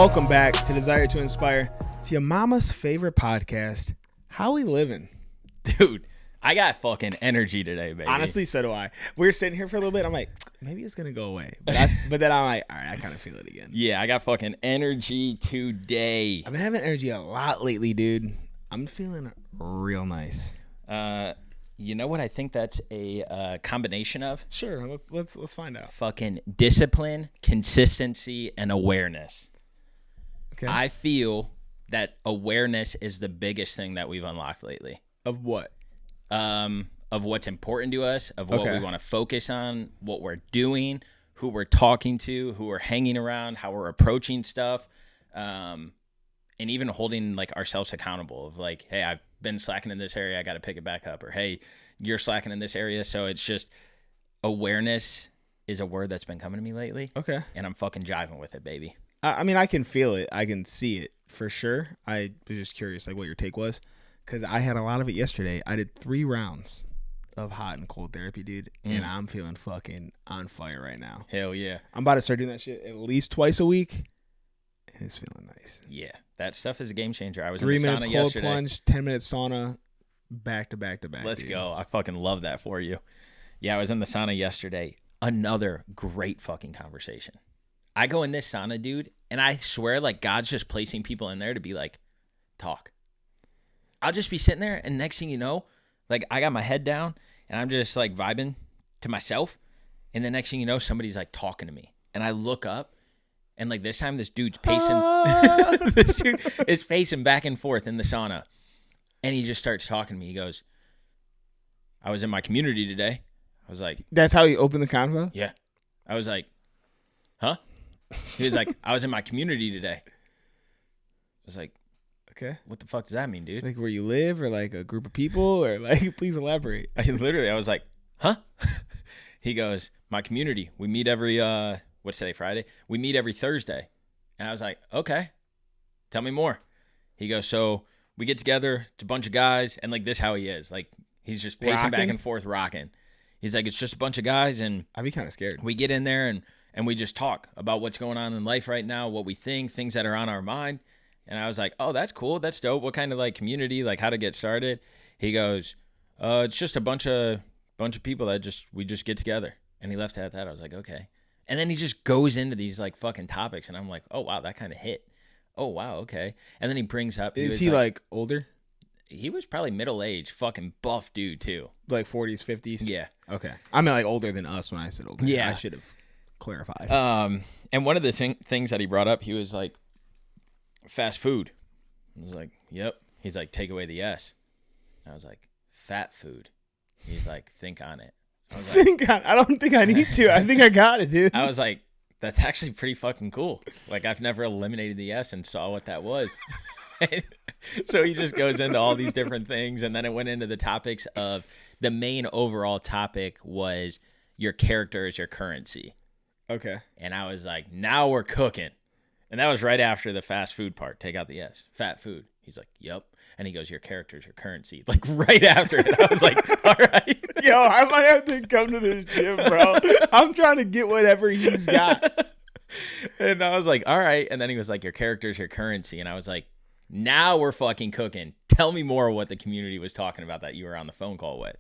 Welcome back to Desire to Inspire. It's your mama's favorite podcast. How we living? Dude, I got fucking energy today, baby. Honestly, so do I. We were sitting here for a little bit. I'm like, maybe it's going to go away. But then I'm like, all right, I kind of feel it again. Yeah, I got fucking energy today. I've been having energy a lot lately, dude. I'm feeling real nice. You know what I think that's a combination of? Sure, let's find out. Fucking discipline, consistency, and awareness. Okay. I feel that awareness is the biggest thing that we've unlocked lately. Of what? Of what's important to us, of what we want to focus on, what we're doing, who we're talking to, who we're hanging around, how we're approaching stuff, and even holding like ourselves accountable of like, hey, I've been slacking in this area, I got to pick it back up, or hey, you're slacking in this area. So it's just awareness is a word that's been coming to me lately. Okay. And I'm fucking jiving with it, baby. I mean, I can feel it. I can see it for sure. I was just curious like what your take was because I had a lot of it yesterday. I did 3 rounds of hot and cold therapy, dude, and I'm feeling fucking on fire right now. Hell yeah. I'm about to start doing that shit at least twice a week, and it's feeling nice. Yeah, that stuff is a game changer. I was 3 in the minutes sauna cold yesterday. plunge, 10 minutes sauna, back to back to back. Let's dude. go. I fucking love that for you. Yeah, I was in the sauna yesterday. Another great fucking conversation. I go in this sauna, dude, and I swear like God's just placing people in there to be like, talk. I'll just be sitting there, and next thing you know, like I got my head down, and I'm just like vibing to myself, and the next thing you know, somebody's like talking to me, and I look up, and like this time this dude's pacing, this dude is pacing back and forth in the sauna, and he just starts talking to me. He goes, I was in my community today. I was like, that's how you open the convo? yeah. I was like, huh? He was like, I was in my community today. I was like, Okay. what the fuck does that mean, dude? Like where you live or like a group of people or like, please elaborate. I was like, huh? He goes, my community. We meet every, what's today, Friday? We meet every Thursday. And I was like, okay, tell me more. He goes, so we get together. It's a bunch of guys. And like this how he is. Like he's just pacing back and forth, rocking. He's like, it's just a bunch of guys. And I'd be kind of scared. we get in there and we just talk about what's going on in life right now, what we think, things that are on our mind. And I was like, oh, that's cool. That's dope. What kind of like community, like how to get started? He goes, it's just a bunch of people that we just get together. And he left it at that. I was like, okay. And then he just goes into these like fucking topics. And I'm like, oh, wow, that kind of hit. Oh, wow, okay. And then he brings up. Is he like older? He was probably middle-aged, fucking buff dude too. Like 40s, 50s? Yeah. Okay. I mean like older than us when I said older. Yeah. I should have clarified. And one of the things that he brought up, he was like, fast food. I was like, yep. He's like, take away the S. I was like, fat food. He's like, think on it. I was like, I don't think I need to. I think I got it, dude. I was like, that's actually pretty fucking cool. Like, I've never eliminated the S and saw what that was. So he just goes into all these different things. And then it went into the topics of the main overall topic was your character is your currency. Okay. And I was like, now we're cooking. And that was right after the fast food part. Take out the S. Fat food. He's like, yep. And he goes, your character is your currency. Like right after it. I was like, all right. Yo, I might have to come to this gym, bro. I'm trying to get whatever he's got. And I was like, all right. And then he was like, your character is your currency. And I was like, now we're fucking cooking. Tell me more of what the community was talking about that you were on the phone call with.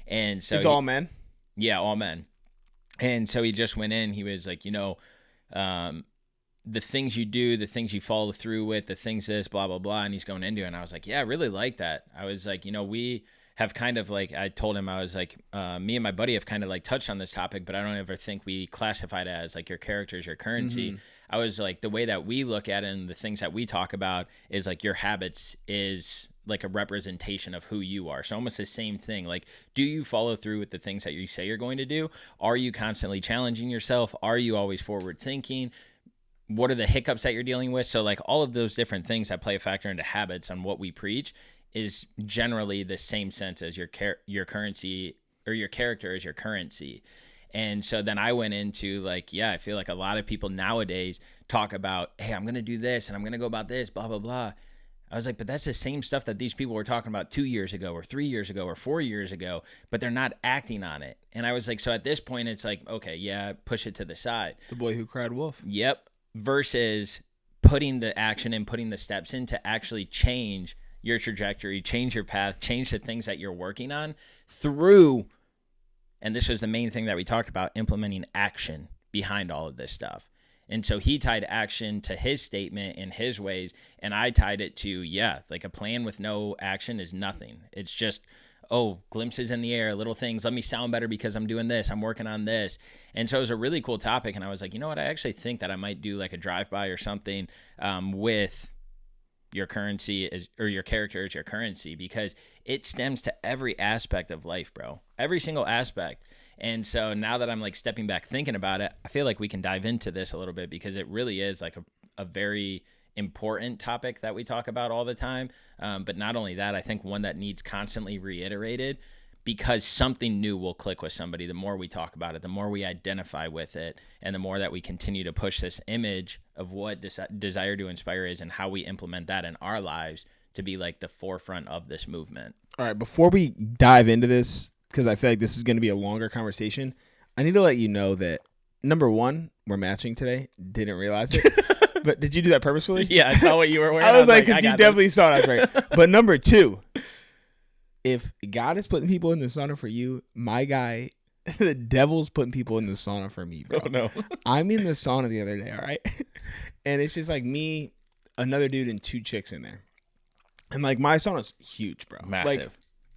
And so it's all men? Yeah, all men. And so he just went in. He was like, the things you do, the things you follow through with, the things this, blah, blah, blah. And he's going into it. And I was like, yeah, I really like that. I was like, we have kind of like, I told him, I was like, me and my buddy have kind of like touched on this topic, but I don't ever think we classified it as like your character is your currency. Mm-hmm. I was like, the way that we look at it and the things that we talk about is like your habits is like a representation of who you are. So almost the same thing. Like, do you follow through with the things that you say you're going to do? Are you constantly challenging yourself? Are you always forward thinking? What are the hiccups that you're dealing with? So like all of those different things that play a factor into habits on what we preach is generally the same sense as your currency or your character is your currency. And so then I went into like, yeah, I feel like a lot of people nowadays talk about, hey, I'm going to do this and I'm going to go about this, blah, blah, blah. I was like, but that's the same stuff that these people were talking about 2 years ago or 3 years ago or 4 years ago, but they're not acting on it. And I was like, so at this point, it's like, okay, yeah, push it to the side. The boy who cried wolf. Yep. Versus putting the action in, putting the steps in to actually change your trajectory, change your path, change the things that you're working on through, and this was the main thing that we talked about, implementing action behind all of this stuff. And so he tied action to his statement in his ways, and I tied it to, like a plan with no action is nothing. It's just, glimpses in the air, little things. Let me sound better because I'm doing this. I'm working on this. And so it was a really cool topic, and I was like, you know what? I actually think that I might do like a drive-by or something with your currency or your character as your currency, because it stems to every aspect of life, bro. Every single aspect. And so now that I'm like stepping back thinking about it, I feel like we can dive into this a little bit, because it really is like a very important topic that we talk about all the time. But not only that, I think one that needs constantly reiterated, because something new will click with somebody. The more we talk about it, the more we identify with it, and the more that we continue to push this image of what desire to inspire is and how we implement that in our lives to be like the forefront of this movement. All right, before we dive into this, because I feel like this is going to be a longer conversation, I need to let you know that, number one, we're matching today. Didn't realize it. But did you do that purposefully? Yeah, I saw what you were wearing. I was like, because you definitely saw that, right? But number two, if God is putting people in the sauna for you, my guy, the devil's putting people in the sauna for me, bro. Oh, no. I'm in the sauna the other day, all right? And it's just like me, another dude, and 2 chicks in there. And like my sauna's huge, bro. Massive. Like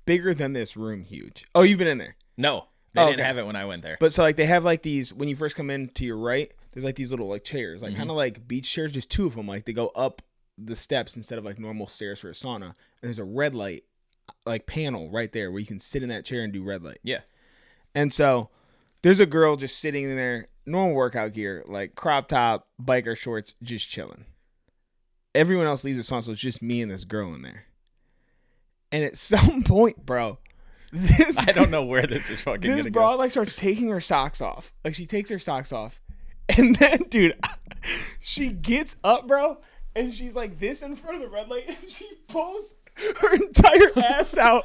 bigger than this room, huge. Oh, you've been in there? No. They didn't have it when I went there. But so like they have like these, when you first come in to your right, there's like these little like chairs, like kind of like beach chairs, just 2 of them. Like they go up the steps instead of like normal stairs for a sauna. And there's a red light like panel right there where you can sit in that chair and do red light. Yeah. And so there's a girl just sitting in there, normal workout gear, like crop top, biker shorts, just chilling. Everyone else leaves the sauna, so it's just me and this girl in there. And at some point, bro, I don't know where this is fucking gonna go. This broad like starts taking her socks off. Like she takes her socks off. And then, dude, she gets up, bro, and she's like this in front of the red light, and she pulls her entire ass out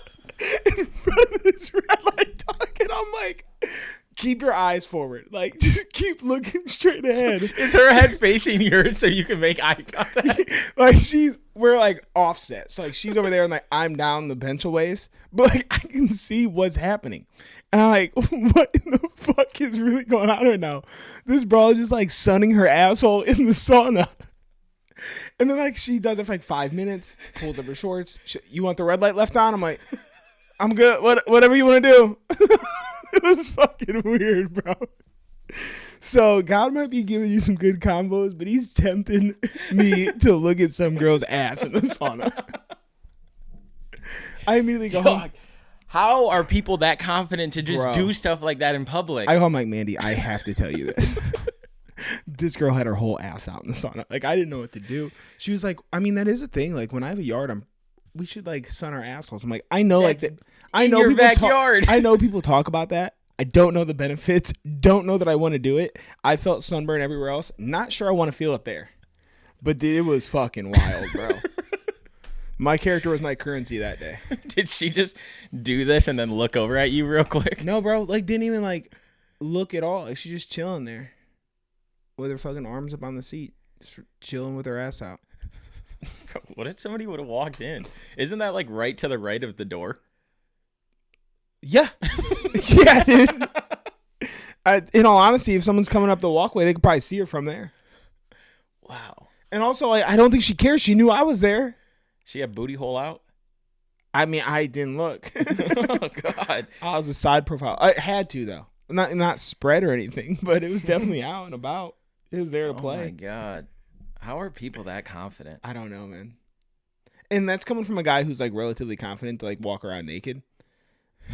in front of this red light dog. And I'm like, keep your eyes forward. Like, just keep looking straight ahead. So, is her head facing yours so you can make eye contact? Like, we're like offset. So, like, she's over there and like, I'm down the bench a ways. But like, I can see what's happening. And I'm like, what in the fuck is really going on right now? This bro is just like sunning her asshole in the sauna. And then like, she does it for like 5 minutes, pulls up her shorts. You want the red light left on? I'm like, I'm good. Whatever you want to do. It was fucking weird, bro. So God might be giving you some good combos, but he's tempting me to look at some girl's ass in the sauna. I immediately go home. How are people that confident to just do stuff like that in public? I go, Mike, Mandy, I have to tell you this. This girl had her whole ass out in the sauna. Like, I didn't know what to do. She was like, I mean, that is a thing. Like, when I have a yard, we should like sun our assholes. I'm like, I know, like that. I know your backyard. I know people talk about that. I don't know the benefits. Don't know that I want to do it. I felt sunburn everywhere else. Not sure I want to feel it there. But dude, it was fucking wild, bro. My character was my currency that day. Did she just do this and then look over at you real quick? No, bro. Like, didn't even like look at all. Like, she's just chilling there with her fucking arms up on the seat, just chilling with her ass out. What if somebody would have walked in? Isn't that like right to the right of the door? Yeah. Yeah, dude. In all honesty, if someone's coming up the walkway, they could probably see her from there. Wow. And also, like, I don't think she cares. She knew I was there. She had booty hole out? I mean, I didn't look. Oh, God. I was a side profile. I had to, though. Not spread or anything, but it was definitely out and about. It was there to play. Oh, my God. How are people that confident? I don't know, man. And that's coming from a guy who's, like, relatively confident to, like, walk around naked.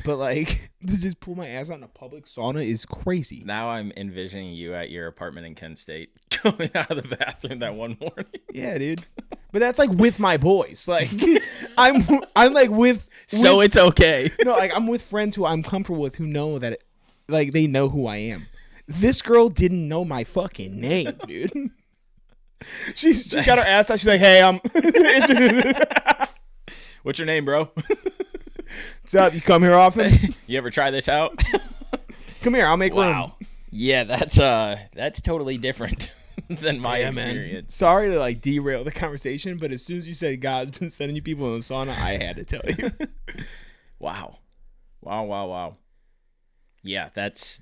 But, like, to just pull my ass out in a public sauna is crazy. Now I'm envisioning you at your apartment in Kent State coming out of the bathroom that one morning. Yeah, dude. But that's, like, with my boys. Like, I'm like, with... So it's okay. No, like, I'm with friends who I'm comfortable with who know that, like, they know who I am. This girl didn't know my fucking name, dude. She got her ass out. She's like, hey, what's your name, bro? What's up? You come here often? You ever try this out? Come here. I'll make room. Yeah, that's totally different than my Yeah, experience. Man. Sorry to like derail the conversation, but as soon as you said God's been sending you people in the sauna, I had to tell you. Wow. Yeah, that's.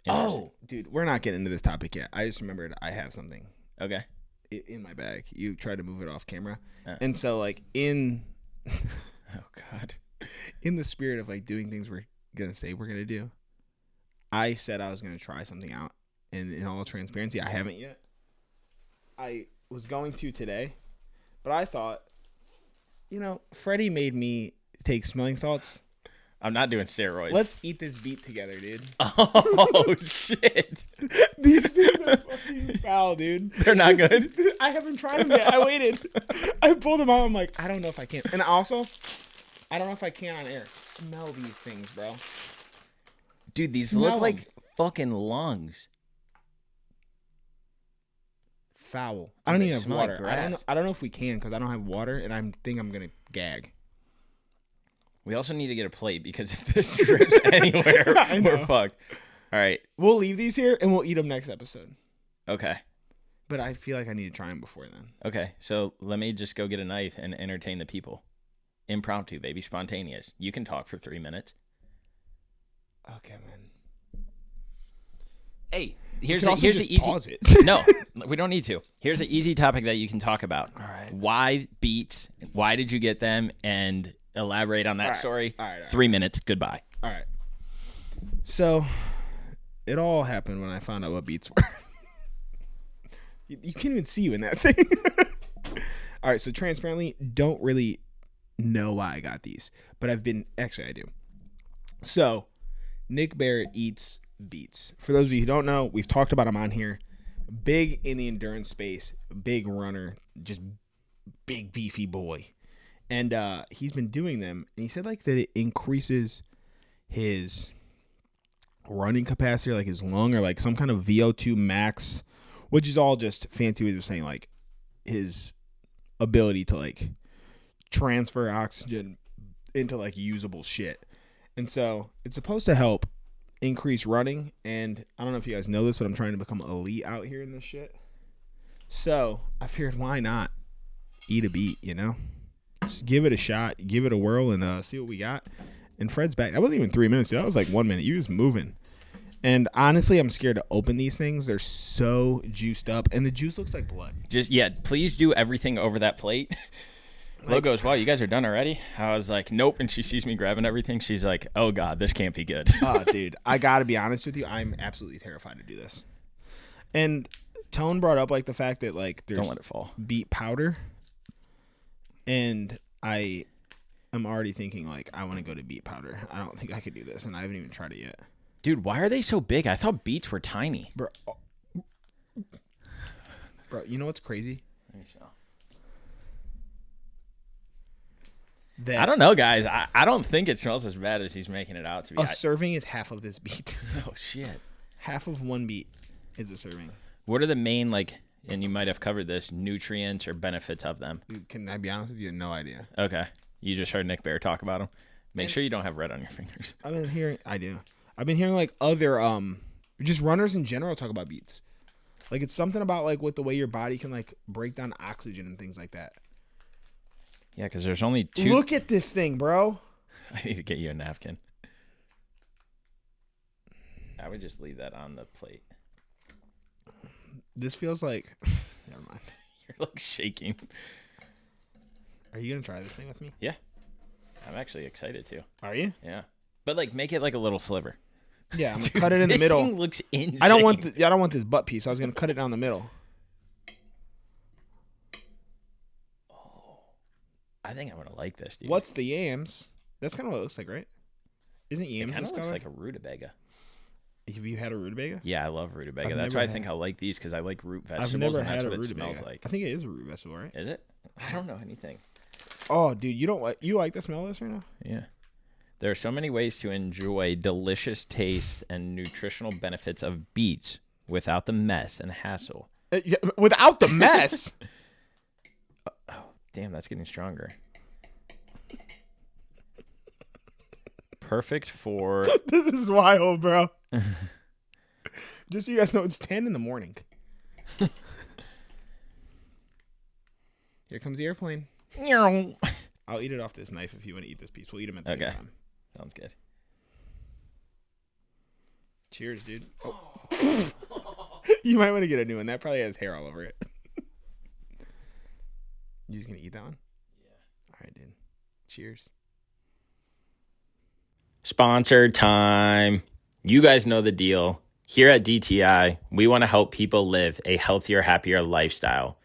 Oh, dude, we're not getting into this topic yet. I just remembered I have something. Okay. In my bag. You tried to move it off camera. And so like in oh God. In the spirit of like doing things we're gonna say we're gonna do, I said I was gonna try something out, and in all transparency, I haven't yet. I was going to today, but I thought, Freddie made me take smelling salts. I'm not doing steroids. Let's eat this beet together, dude. Oh shit! These things are fucking foul, dude. They're not good. I haven't tried them yet. I waited. I pulled them out. I'm like, I don't know if I can. And also, I don't know if I can on air. Smell these things, bro. Dude, these Smell look 'em. like fucking lungs. Foul. I don't They even have smell like water. grass. I don't know if we can because I don't have water, and I think I'm gonna gag. We also need to get a plate because if this drips anywhere, we're fucked. All right. We'll leave these here and we'll eat them next episode. Okay. But I feel like I need to try them before then. Okay. So let me just go get a knife and entertain the people. Impromptu, baby. Spontaneous. You can talk for 3 minutes. Okay, man. Hey, here's an an easy. Pause it. No, we don't need to. Here's an easy topic that you can talk about. All right. Why beets? Why did you get them? And elaborate on that story. All right. 3 minutes. Goodbye. All right. So, it all happened when I found out what beets were. You can't even see you in that thing. All right. So, transparently, don't really know why I got these, but I do. So, Nick Barrett eats beets. For those of you who don't know, we've talked about him on here. Big in the endurance space, big runner, just big beefy boy. And he's been doing them, and he said like that it increases his running capacity, like his lung, or like some kind of VO2 max, which is all just fancy ways of saying like his ability to like transfer oxygen into like usable shit. And so it's supposed to help increase running. And I don't know if you guys know this, but I'm trying to become elite out here in this shit. So I figured, why not eat a beet, Just give it a shot, give it a whirl, and see what we got. And Fred's back. That wasn't even 3 minutes. That was like 1 minute. You was moving. And honestly, I'm scared to open these things. They're so juiced up, and the juice looks like blood. Please do everything over that plate. Lo goes, wow, you guys are done already? I was like, nope. And she sees me grabbing everything. She's like, oh, God, this can't be good. Oh, dude, I got to be honest with you. I'm absolutely terrified to do this. And Tone brought up like the fact that like there's Don't let it fall. beet powder. And I am already thinking like I want to go to beet powder. I don't think I could do this, and I haven't even tried it yet. Dude, why are they so big? I thought beets were tiny. Bro, you know what's crazy? Let me smell. That I don't know, guys. I don't think it smells as bad as he's making it out to be. a serving is half of this beet. Oh, shit. Half of one beet is a serving. What are the main, and you might have covered this, nutrients or benefits of them? Dude, can I be honest with you? No idea. Okay. You just heard Nick Bear talk about them. Make sure you don't have red on your fingers. I've been hearing like other just runners in general talk about beets. Like it's something about like with the way your body can like break down oxygen and things like that. Yeah, because there's only two. Look at this thing, bro. I need to get you a napkin. I would just leave that on the plate. This feels like never mind. You're like shaking. Are you gonna try this thing with me? Yeah. I'm actually excited to. Are you? Yeah. But like make it like a little sliver. Yeah, I'm gonna cut it in the middle. This thing looks insane. I don't want this butt piece. I was gonna cut it down the middle. Oh. I think I'm gonna like this, dude. What's the yams? That's kind of what it looks like, right? Isn't yams It kind this of looks color? like a rutabaga. Have you had a rutabaga? Yeah, I love rutabaga. I've That's never why I had- think I like these because I like root vegetables. I've never and that's had a what it smells rutabaga. like. I think it is a root vegetable, right? Is it? I don't know anything. Oh, dude, you like the smell of this right now? Yeah. There are so many ways to enjoy delicious taste and nutritional benefits of beets without the mess and hassle. Yeah, without the mess. Oh, damn, that's getting stronger. Perfect for This is wild, bro. Just so you guys know, it's 10 in the morning. Here comes the airplane. I'll eat it off this knife if you want to eat this piece. We'll eat them at the same time. Sounds good. Cheers, dude. Oh. You might want to get a new one. That probably has hair all over it. You just going to eat that one? Yeah. All right, dude. Cheers. Sponsored time. You guys know the deal. Here at DTI, we want to help people live a healthier, happier lifestyle.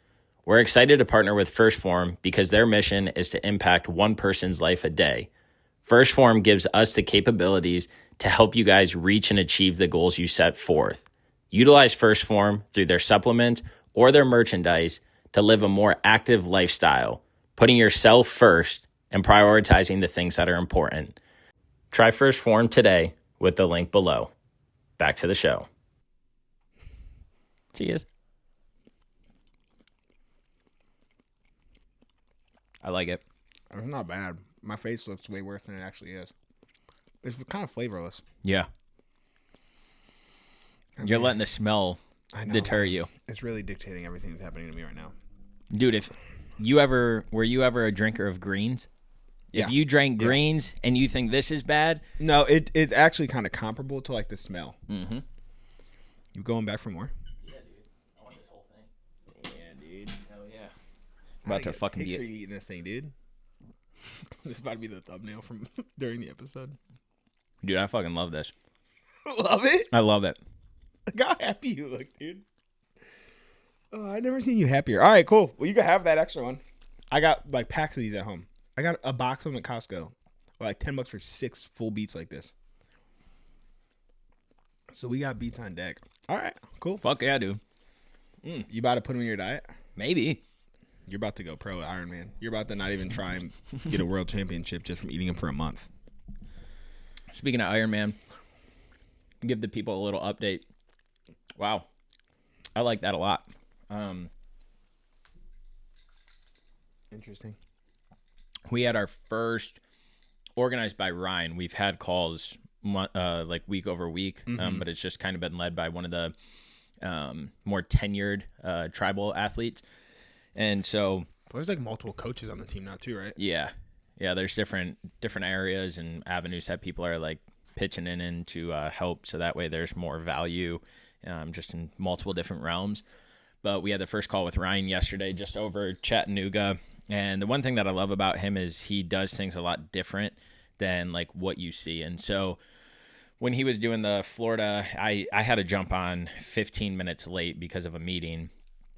We're excited to partner with First Form because their mission is to impact one person's life a day. First Form gives us the capabilities to help you guys reach and achieve the goals you set forth. Utilize First Form through their supplement or their merchandise to live a more active lifestyle, putting yourself first and prioritizing the things that are important. Try First Form today with the link below. Back to the show. Cheers. I like it. It's not bad. My face looks way worse than it actually is. It's kind of flavorless. Yeah. You're letting the smell deter you. It's really dictating everything that's happening to me right now. Dude, were you ever a drinker of greens? Yeah. If you drank greens and you think this is bad. No, it's actually kind of comparable to like the smell. Mm-hmm. You going back for more? Yeah, dude. I want this whole thing. Yeah, dude. Hell yeah. About to fucking be you eating this thing, dude. This is about to be the thumbnail from during the episode. Dude, I fucking love this. Love it? I love it. Look how happy you look, dude. Oh, I've never seen you happier. All right, cool. Well, you can have that extra one. I got like packs of these at home. I got a box of them at Costco. Like $10 for 6 full Beets like this. So we got Beets on deck. All right, cool. Fuck yeah, dude. You about to put them in your diet? Maybe. You're about to go pro at Ironman. You're about to not even try and get a world championship just from eating them for a month. Speaking of Ironman, give the people a little update. Wow. I like that a lot. Interesting. We had our first, organized by Ryan. We've had calls like week over week, but it's just kind of been led by one of the more tenured tribal athletes. And so there's like multiple coaches on the team now too, right? Yeah. There's different areas and avenues that people are like pitching in to help. So that way there's more value just in multiple different realms. But we had the first call with Ryan yesterday, just over Chattanooga. And the one thing that I love about him is he does things a lot different than like what you see. And so when he was doing the Florida, I had to jump on 15 minutes late because of a meeting.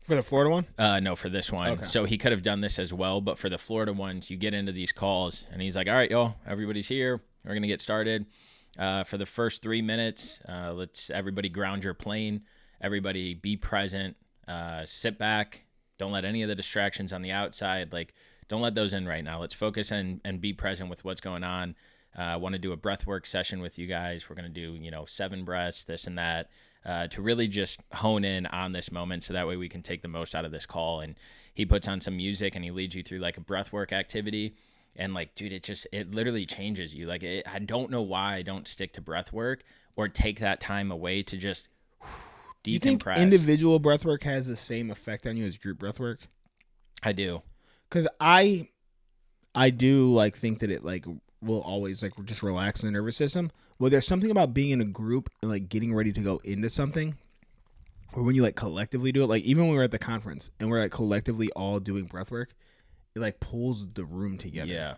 For the Florida one? No, for this one. Okay. So he could have done this as well, but for the Florida ones, you get into these calls, and he's like, all right, y'all, everybody's here. We're going to get started. For the first 3 minutes, let's everybody ground your plane. Everybody be present. Sit back. Don't let any of the distractions on the outside, like, don't let those in right now. Let's focus and be present with what's going on. I want to do a breathwork session with you guys. We're going to do, 7 breaths, this and that. To really just hone in on this moment so that way we can take the most out of this call. And he puts on some music and he leads you through like a breathwork activity. And like, dude, it literally changes you. Like, I don't know why I don't stick to breathwork or take that time away to just decompress. Do you think individual breathwork has the same effect on you as group breathwork? I do. Because I do like think that it like will always like just relax the nervous system. Well, there's something about being in a group and like getting ready to go into something, or when you like collectively do it. Like even when we're at the conference and we're like collectively all doing breath work, it like pulls the room together. Yeah,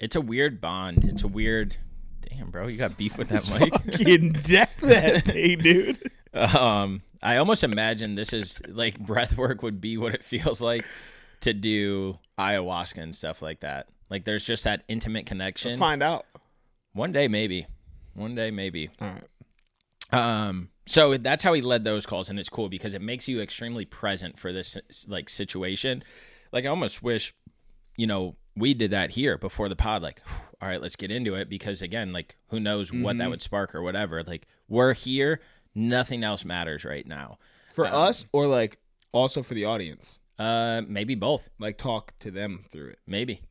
it's a weird bond. It's a weird. Damn, bro, you got beef with that mic. Fucking deck that thing, dude. I almost imagine this is like breath work would be what it feels like to do ayahuasca and stuff like that. Like there's just that intimate connection. Let's find out. One day, maybe. All right. So that's how he led those calls, and it's cool because it makes you extremely present for this like situation. Like I almost wish, we did that here before the pod. Like, all right, let's get into it because again, like who knows what that would spark or whatever. Like we're here, nothing else matters right now for us, or like also for the audience. Maybe both. Like talk to them through it. Maybe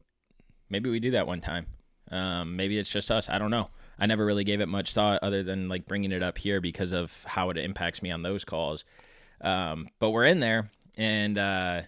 we do that one time. Maybe it's just us. I don't know. I never really gave it much thought other than like bringing it up here because of how it impacts me on those calls. But we're in there, and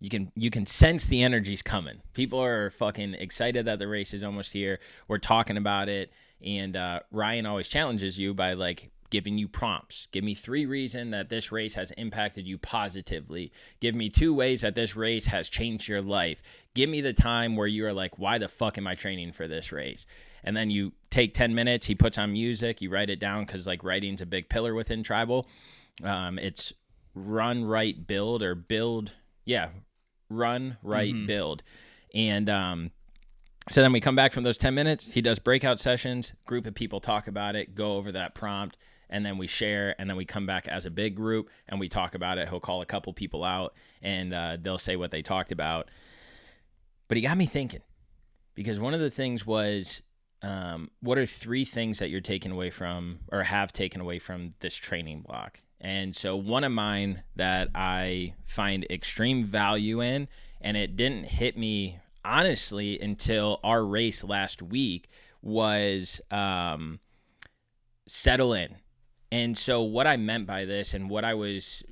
you can sense the energy's coming. People are fucking excited that the race is almost here. We're talking about it, and Ryan always challenges you by like giving you prompts. Give me 3 reasons that this race has impacted you positively. Give me 2 ways that this race has changed your life. Give me the time where you are like, why the fuck am I training for this race? And then you take 10 minutes. He puts on music. You write it down because like writing's a big pillar within tribal. It's run, write, build, or build. Yeah, run, write, build. And so then we come back from those 10 minutes. He does breakout sessions. Group of people talk about it, go over that prompt, and then we share, and then we come back as a big group, and we talk about it. He'll call a couple people out, and they'll say what they talked about. But he got me thinking, because one of the things was, what are 3 things that you're taking away from or have taken away from this training block? And so one of mine that I find extreme value in, and it didn't hit me honestly until our race last week, was settle in. And so what I meant by this, and what I was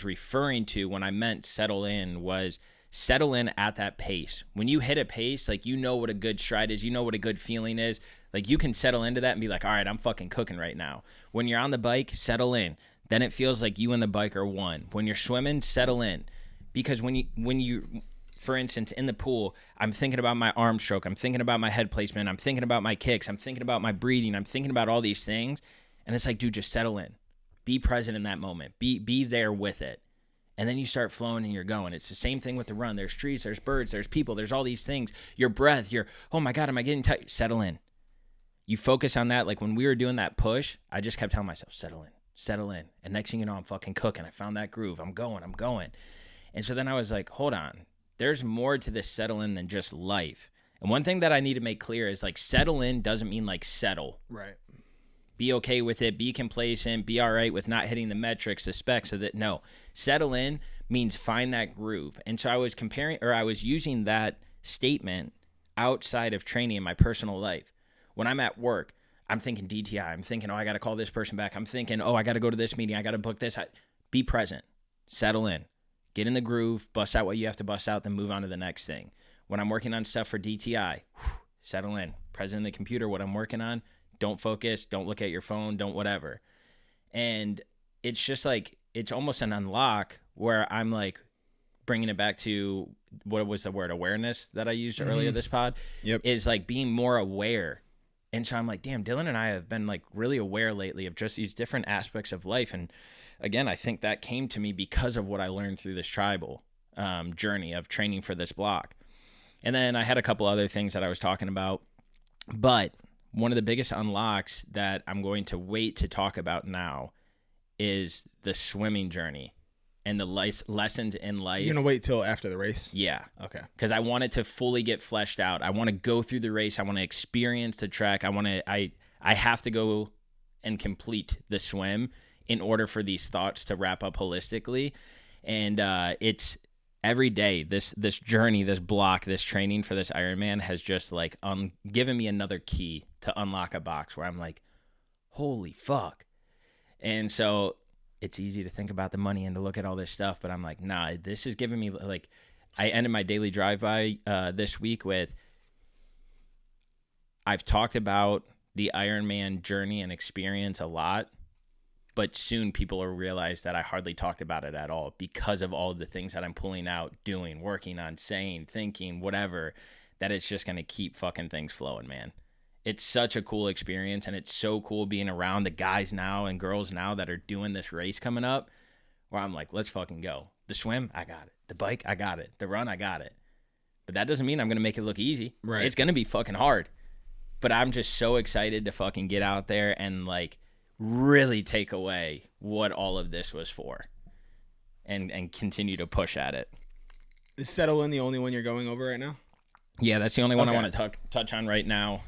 referring to when I meant settle in, was settle in at that pace. When you hit a pace, like, you know what a good stride is, you know what a good feeling is. Like, you can settle into that and be like, all right, I'm fucking cooking right now. When you're on the bike, settle in. Then it feels like you and the bike are one. When you're swimming, settle in. Because when you, for instance, in the pool, I'm thinking about my arm stroke, I'm thinking about my head placement, I'm thinking about my kicks, I'm thinking about my breathing, I'm thinking about all these things. And it's like, dude, just settle in. Be present in that moment. Be there with it. And then you start flowing and you're going. It's the same thing with the run. There's trees, there's birds, there's people, there's all these things. Your breath, oh my God, am I getting tight? Settle in. You focus on that. Like when we were doing that push, I just kept telling myself, settle in, settle in. And next thing you know, I'm fucking cooking. I found that groove. I'm going. And so then I was like, hold on. There's more to this settle in than just life. And one thing that I need to make clear is like settle in doesn't mean like settle. Right. Be okay with it, be complacent, be all right with not hitting the metrics, the specs of it. No, settle in means find that groove. And so I was using that statement outside of training in my personal life. When I'm at work, I'm thinking DTI. I'm thinking, I got to call this person back. I'm thinking, I got to go to this meeting. I got to book this. Be present, settle in, get in the groove, bust out what you have to bust out, then move on to the next thing. When I'm working on stuff for DTI, settle in, present in the computer, what I'm working on. Don't focus, don't look at your phone, don't whatever. And it's just like, it's almost an unlock where I'm like bringing it back to, what was the word, awareness that I used earlier this pod? Yep. Is like being more aware. And so I'm like, damn, Dylan and I have been like really aware lately of just these different aspects of life. And again, I think that came to me because of what I learned through this tribal journey of training for this block. And then I had a couple other things that I was talking about, but one of the biggest unlocks that I'm going to wait to talk about now is the swimming journey and the lessons in life. You're going to wait till after the race? Yeah. Okay. Because I want it to fully get fleshed out. I want to go through the race. I want to experience the trek. I have to go and complete the swim in order for these thoughts to wrap up holistically. And it's every day, this journey, this block, this training for this Ironman has just like given me another key to unlock a box where I'm like, holy fuck. And so it's easy to think about the money and to look at all this stuff, but I'm like, nah, this is giving me like, I ended my daily drive-by this week with, I've talked about the Ironman journey and experience a lot, but soon people will realize that I hardly talked about it at all because of all of the things that I'm pulling out, doing, working on, saying, thinking, whatever, that it's just going to keep fucking things flowing, man. It's such a cool experience, and it's so cool being around the guys now and girls now that are doing this race coming up, where I'm like, let's fucking go. The swim, I got it. The bike, I got it. The run, I got it. But that doesn't mean I'm going to make it look easy. Right. It's going to be fucking hard. But I'm just so excited to fucking get out there and like really take away what all of this was for and continue to push at it. Is Settle In the only one you're going over right now? Yeah, that's the only one I want to touch on right now.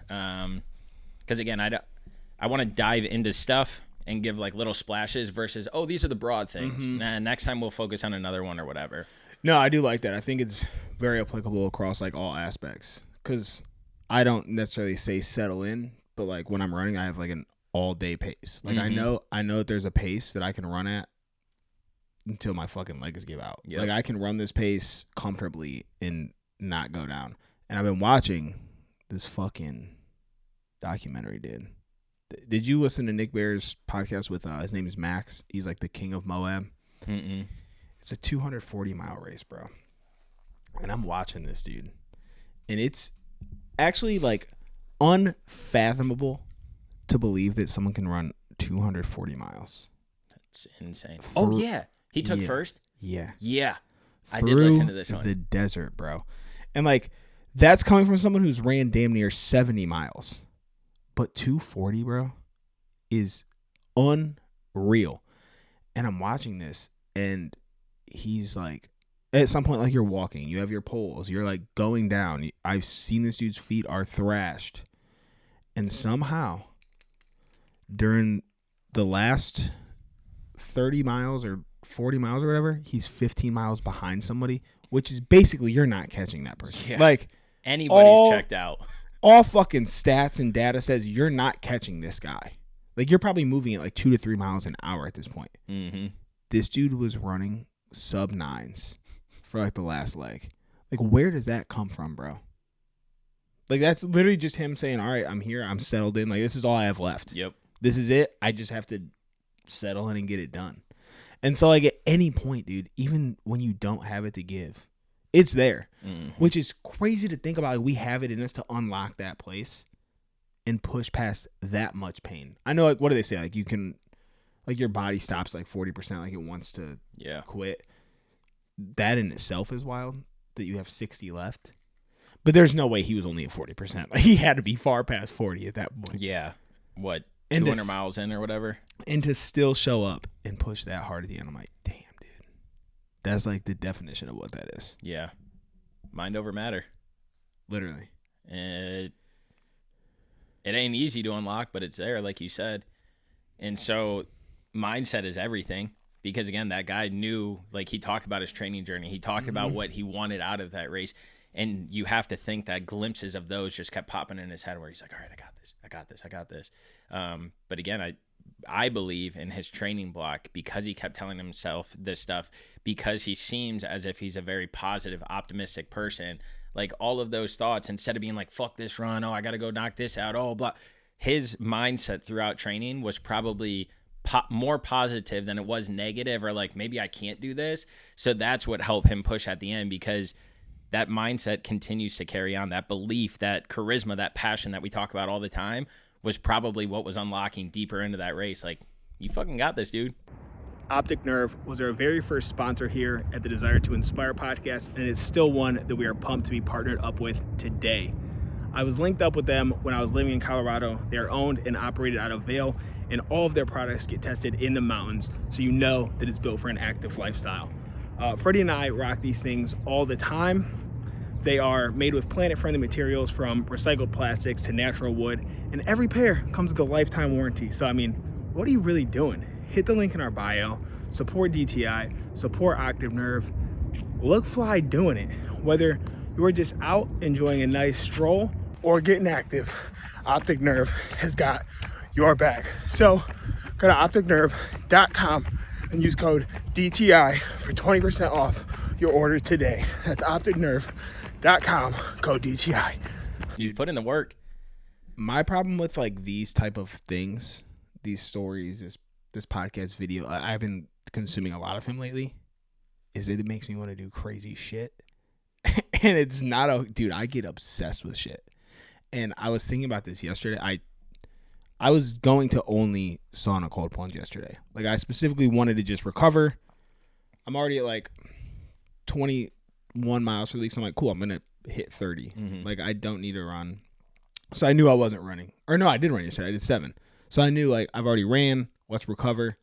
Because again, I want to dive into stuff and give like little splashes versus, these are the broad things. Mm-hmm. Nah, next time we'll focus on another one or whatever. No, I do like that. I think it's very applicable across like all aspects, because I don't necessarily say settle in, but like when I'm running, I have like an all day pace. Like I know that there's a pace that I can run at until my fucking legs give out. Yep. Like I can run this pace comfortably and not go down. And I've been watching this fucking documentary, dude. Did you listen to Nick Bear's podcast with his name is Max? He's like the king of Moab. Mm-mm. It's a 240-mile race, bro. And I'm watching this, dude. And it's actually like unfathomable to believe that someone can run 240 miles. That's insane. Oh, yeah. He took first? Yeah. Yeah. I did listen to this one. The desert, bro. And like, that's coming from someone who's ran damn near 70 miles. But 240, bro, is unreal. And I'm watching this, and he's like, at some point, like you're walking, you have your poles, you're like going down. I've seen this dude's feet are thrashed. And somehow, during the last 30 miles or 40 miles or whatever, he's 15 miles behind somebody, which is basically you're not catching that person. Yeah. Like, anybody's checked out. All fucking stats and data says you're not catching this guy. Like, you're probably moving at like 2 to 3 miles an hour at this point. Mm-hmm. This dude was running sub-9s for like the last leg. Like, where does that come from, bro? Like, that's literally just him saying, all right, I'm here. I'm settled in. Like, this is all I have left. Yep. This is it. I just have to settle in and get it done. And so, like, at any point, dude, even when you don't have it to give, it's there, which is crazy to think about. Like, we have it in us to unlock that place and push past that much pain. I know, like, what do they say? Like, you can, like, your body stops like 40%, like it wants to quit. That in itself is wild, that you have 60 left. But there's no way he was only at 40%. Like, he had to be far past 40 at that point. Yeah. What, 200 miles in or whatever? And to still show up and push that hard at the end, I'm like, damn. That's like the definition of what that is. Yeah. Mind over matter. Literally. It ain't easy to unlock, but it's there, like you said. And so mindset is everything. Because, again, that guy knew, like, he talked about his training journey. He talked about what he wanted out of that race. And you have to think that glimpses of those just kept popping in his head where he's like, all right, I got this. I got this. I got this. But, again, I believe in his training block because he kept telling himself this stuff, because he seems as if he's a very positive, optimistic person. Like, all of those thoughts, instead of being like, fuck this run, oh, I got to go knock this out, oh, blah. His mindset throughout training was probably more positive than it was negative, or like, maybe I can't do this. So that's what helped him push at the end, because that mindset continues to carry on. That belief, that charisma, that passion that we talk about all the time was probably what was unlocking deeper into that race. Like, you fucking got this, dude. Optic Nerve was our very first sponsor here at the Desire to Inspire podcast, and it's still one that we are pumped to be partnered up with today. I was linked up with them when I was living in Colorado. They are owned and operated out of Vail, and all of their products get tested in the mountains, so you know that it's built for an active lifestyle. Freddie and I rock these things all the time. They are made with planet-friendly materials, from recycled plastics to natural wood, and every pair comes with a lifetime warranty. So, I mean, what are you really doing? Hit the link in our bio, support DTI, support Optic Nerve, look fly doing it. Whether you're just out enjoying a nice stroll or getting active, Optic Nerve has got your back. So go to opticnerve.com and use code DTI for 20% off your order today. That's opticnerve.com, code DTI. You put in the work. My problem with like these type of things, these stories, this podcast video, I've been consuming a lot of him lately, is that it makes me want to do crazy shit. And it's not dude, I get obsessed with shit. And I was thinking about this yesterday. I was going to only sauna cold plunge yesterday. Like, I specifically wanted to just recover. I'm already at like 21 miles for the week. So I'm like, cool, I'm going to hit 30. Mm-hmm. Like, I don't need to run. So I knew I wasn't running. Or no, I did run yesterday. I did 7. So I knew, like, I've already ran. Let's recover.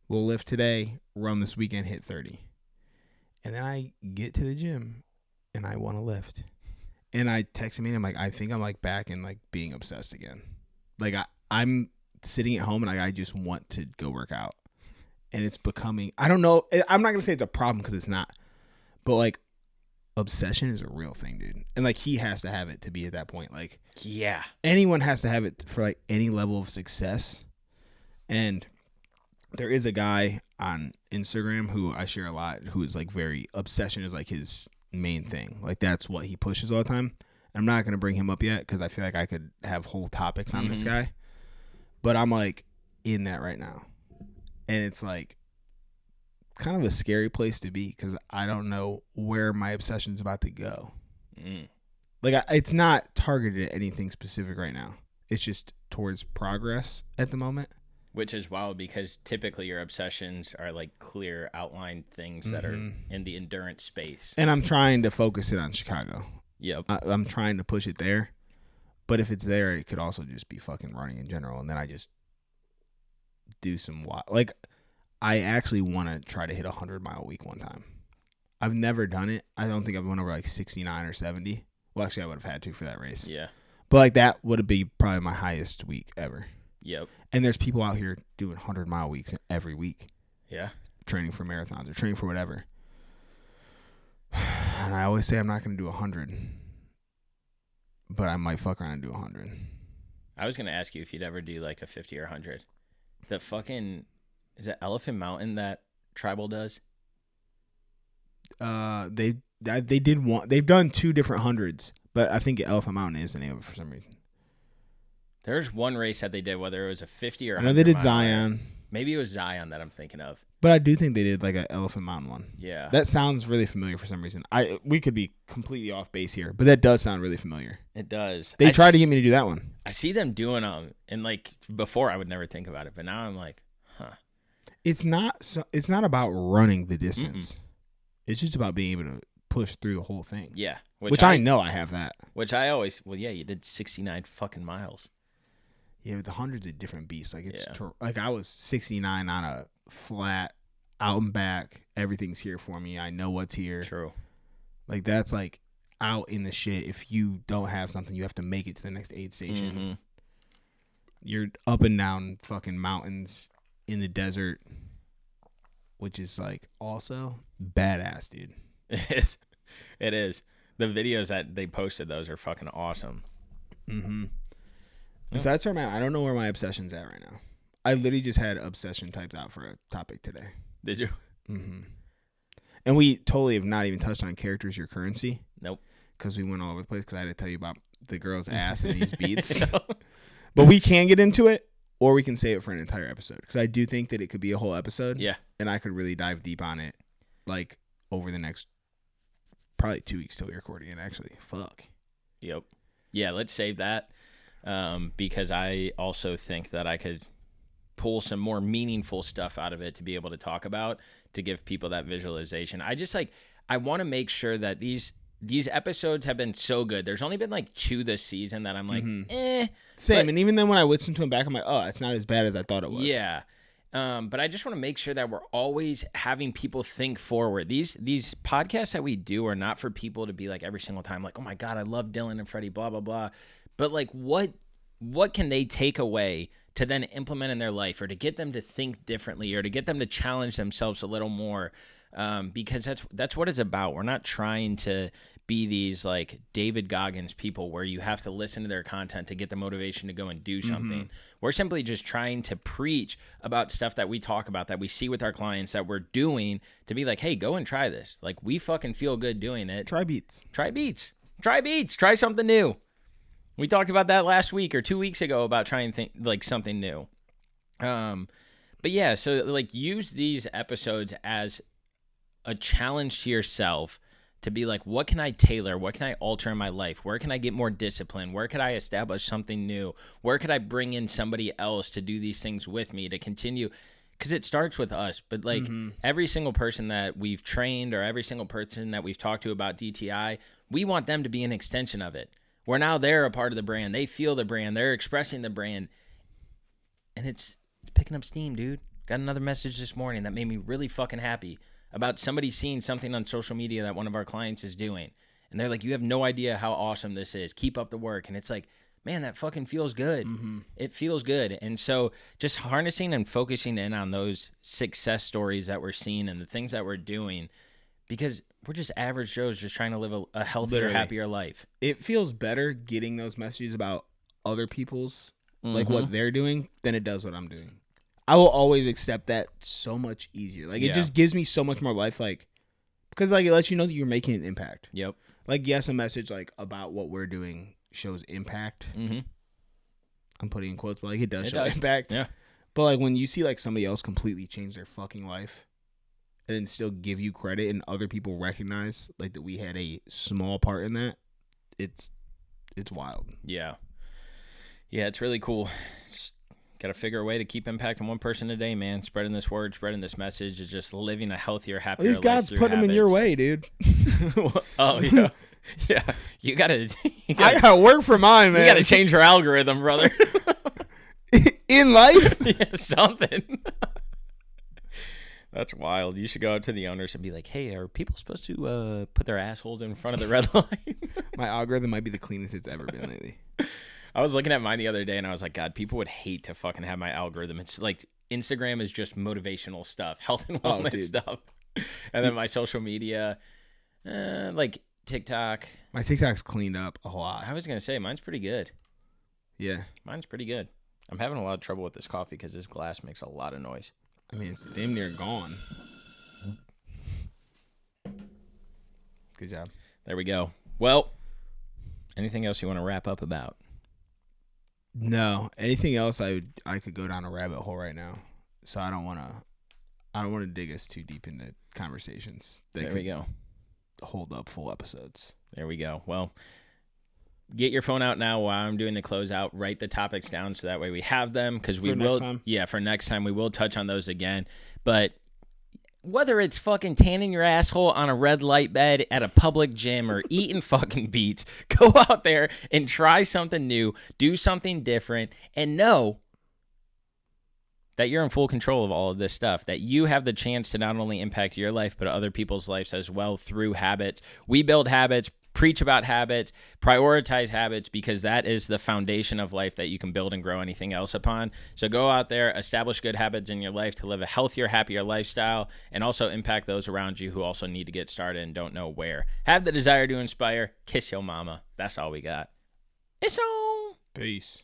We'll lift today, run this weekend, hit 30. And then I get to the gym and I want to lift. And I text me and I'm like, I think I'm like back in like being obsessed again. Like, I'm sitting at home and I just want to go work out. And it's becoming, I don't know, I'm not going to say it's a problem because it's not. But like, obsession is a real thing, dude. And like he has to have it to be at that point. Like Yeah. anyone has to have it for like any level of success. And there is a guy on Instagram who I share a lot who is like very obsession is like his main thing. Like that's what he pushes all the time. I'm not going to bring him up yet because I feel like I could have whole topics on this guy. But I'm like in that right now. And it's like kind of a scary place to be because I don't know where my obsession's about to go. Like it's not targeted at anything specific right now. It's just towards progress at the moment. Which is wild because typically your obsessions are like clear outlined things that are in the endurance space. And I'm trying to focus it on Chicago. Yep. I'm trying to push it there. But if it's there, it could also just be fucking running in general. And then I just do some like I actually want to try to hit 100-mile week one time. I've never done it. I don't think I've went over like 69 or 70. Well, actually, I would have had to for that race. Yeah. But like that would be probably my highest week ever. Yep. And there's people out here doing 100-mile weeks every week. Yeah. Training for marathons or training for whatever. And I always say I'm not going to do 100. But I might fuck around and do 100. I was going to ask you if you'd ever do like a 50 or 100. The fucking, is it Elephant Mountain that Tribal does? They did one. They've done 2 different hundreds, but I think Elephant Mountain is the name of it for some reason. There's one race that they did, whether it was a 50 or 100. I know they did Zion. Maybe it was Zion that I'm thinking of. But I do think they did like an Elephant Mountain one. Yeah. That sounds really familiar for some reason. We could be completely off base here, but that does sound really familiar. It does. They tried to get me to do that one. I see them doing them, and like before I would never think about it, but now I'm like, huh. It's not about running the distance. It's just about being able to push through the whole thing. Yeah. Which I know I have that. Which I always, well, yeah, you did 69 fucking miles. Yeah, but the 100's a different beast. Like it's like I was 69 on a flat, out and back. Everything's here for me. I know what's here. True. Like that's like out in the shit. If you don't have something, you have to make it to the next aid station. You're up and down fucking mountains in the desert, which is like also badass, dude. It is. It is. The videos that they posted, those are fucking awesome. And so that's where I don't know where my obsession's at right now. I literally just had obsession typed out for a topic today. Did you? And we totally have not even touched on characters your currency. Nope. Because we went all over the place because I had to tell you about the girl's ass and these beats. But we can get into it, or we can save it for an entire episode. Because I do think that it could be a whole episode. Yeah. And I could really dive deep on it, like, over the next probably 2 weeks till we record again, actually. Fuck. Yep. Yeah, let's save that. Because I also think that I could pull some more meaningful stuff out of it to be able to talk about, to give people that visualization. I want to make sure that these episodes have been so good. There's only been like 2 this season that I'm like, Same. But, and even then when I listened to them back, I'm like, oh, it's not as bad as I thought it was. Yeah. But I just want to make sure that we're always having people think forward. These podcasts that we do are not for people to be like every single time, like, oh my God, I love Dylan and Freddie, blah, blah, blah. But like, what can they take away to then implement in their life, or to get them to think differently, or to get them to challenge themselves a little more? Because that's what it's about. We're not trying to be these like David Goggins people where you have to listen to their content to get the motivation to go and do something. We're simply just trying to preach about stuff that we talk about, that we see with our clients, that we're doing, to be like, hey, go and try this. Like, we fucking feel good doing it. Try Beets. Try something new. We talked about that last week or 2 weeks ago about trying like something new. But yeah, so like use these episodes as a challenge to yourself to be like, what can I tailor? What can I alter in my life? Where can I get more discipline? Where could I establish something new? Where could I bring in somebody else to do these things with me, to continue? Because it starts with us. But like every single person that we've trained, or every single person that we've talked to about DTI, we want them to be an extension of it. Where now they're a part of the brand. They feel the brand. They're expressing the brand. And it's picking up steam, dude. Got another message this morning that made me really fucking happy about somebody seeing something on social media that one of our clients is doing. And they're like, you have no idea how awesome this is. Keep up the work. And it's like, man, that fucking feels good. It feels good. And so just harnessing and focusing in on those success stories that we're seeing and the things that we're doing Because we're just average Joes just trying to live a healthier, Literally. happier life. It feels better getting those messages about other people's, like what they're doing, than it does what I'm doing. I will always accept that so much easier. Like, it just gives me so much more life, like, because, like, it lets you know that you're making an impact. Yep. Like, yes, a message, like, about what we're doing shows impact. Mm-hmm. I'm putting in quotes, but, like, it does show impact. Yeah. But, like, when you see, like, somebody else completely change their fucking life and then still give you credit and other people recognize, like, that we had a small part in that, it's wild. Yeah. Yeah, it's really cool. Just got to figure a way to keep impacting one person a day, man. Spreading this word, spreading this message is just living a healthier, happier life. These God's putting them in your way, dude. Oh, yeah. Yeah. You got to... I got to work for mine, man. You got to change your algorithm, brother. In life? Yeah, something. That's wild. You should go out to the owners and be like, hey, are people supposed to put their assholes in front of the red light? My algorithm might be the cleanest it's ever been lately. I was looking at mine the other day, and I was like, God, people would hate to fucking have my algorithm. It's like Instagram is just motivational stuff, health and wellness stuff. And then my social media, like TikTok. My TikTok's cleaned up a lot. I was going to say, mine's pretty good. Yeah. Mine's pretty good. I'm having a lot of trouble with this coffee because this glass makes a lot of noise. I mean, it's damn near gone. Good job. There we go. Well, anything else you want to wrap up about? No. Anything else I could go down a rabbit hole right now. So I don't want to dig us too deep into conversations that there we go. Hold up full episodes. There we go. Well, get your phone out now while I'm doing the closeout. Write the topics down so that way we have them, because we will. Yeah, for next time we will touch on those again. But whether it's fucking tanning your asshole on a red light bed at a public gym or eating fucking beets, go out there and try something new, do something different, and know that you're in full control of all of this stuff, that you have the chance to not only impact your life, but other people's lives as well through habits. We build habits, preach about habits, prioritize habits, because that is the foundation of life that you can build and grow anything else upon. So go out there, establish good habits in your life to live a healthier, happier lifestyle, and also impact those around you who also need to get started and don't know where. Have the desire to inspire. Kiss your mama. That's all we got. It's on. Peace.